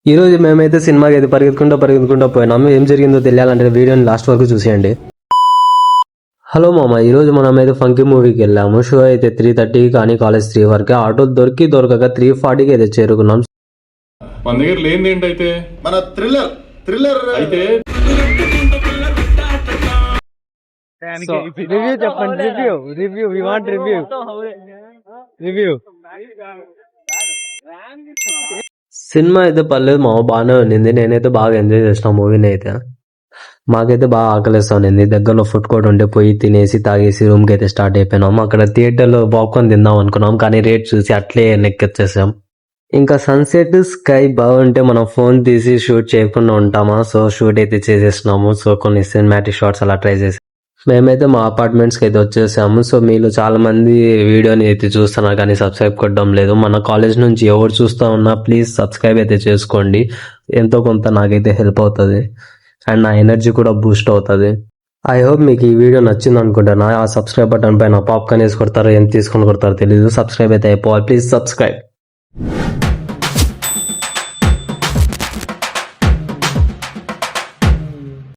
ఈ రోజు మేమైతే సినిమాకి అయితే పరిగెత్తుకుంటూ పోయినాము. ఏం జరిగిందో తెలియాలంటే వీడియోని లాస్ట్ వరకు చూసేయండి. హలో మామ, ఈ రోజు మనం అయితే ఫంకీ మూవీకి వెళ్ళాము. షో అయితే 3:30 కానీ కాలేజ్ 3 వరకే. ఆటో దొరకక 3:40కి అయితే చేరుకున్నాం. మన దగ్గర లేనిది ఏంటైతే మన థ్రిల్లర్ అయితే రివ్యూ చెప్పండి. Review we want review. Cinema అయితే పర్లేదు మామ, బాగానే ఉన్నింది. నేనైతే బాగా ఎంజాయ్ చేసిన మూవీని అయితే. మాకైతే బాగా ఆకలిస్తా ఉన్నింది. దగ్గరలో ఫుడ్ కోర్ట్ ఉంటే పోయి తినేసి తాగేసి రూమ్కి అయితే స్టార్ట్ అయిపోయినాం. అక్కడ థియేటర్లో పాప్కార్న్ తిందాం అనుకున్నాం, కానీ రేట్ చూసి అట్లే నెక్కెచ్చేసాం. ఇంకా సన్సెట్ స్కై బాగుంటే మనం ఫోన్ తీసి షూట్ చేయకుండా ఉంటామా, సో షూట్ అయితే చేసేసినాము. సో కొన్ని సినిమాటిక్ షాట్స్ అలా ట్రై చేసాం. మేమైతే మా అపార్ట్మెంట్స్కి అయితే వచ్చేసాము. సో మీలో చాలా మంది వీడియోని అయితే చూస్తున్నారు కానీ సబ్స్క్రైబ్ కొట్టడం లేదు. మన కాలేజ్ నుంచి ఎవరు చూస్తూ ఉన్నా ప్లీజ్ సబ్స్క్రైబ్ అయితే చేసుకోండి. ఎంతో కొంత నాకైతే హెల్ప్ అవుతుంది అండ్ నా ఎనర్జీ కూడా బూస్ట్ అవుతుంది. ఐ హోప్ మీకు ఈ వీడియో నచ్చింది అనుకుంటున్నా. ఆ సబ్స్క్రైబ్ బటన్ పైన పాప్కార్న్ వేసి కొడతారో ఎంత తీసుకొని కొడతారో తెలీదు. సబ్స్క్రైబ్ అయితే అయిపోవాలి. Please subscribe.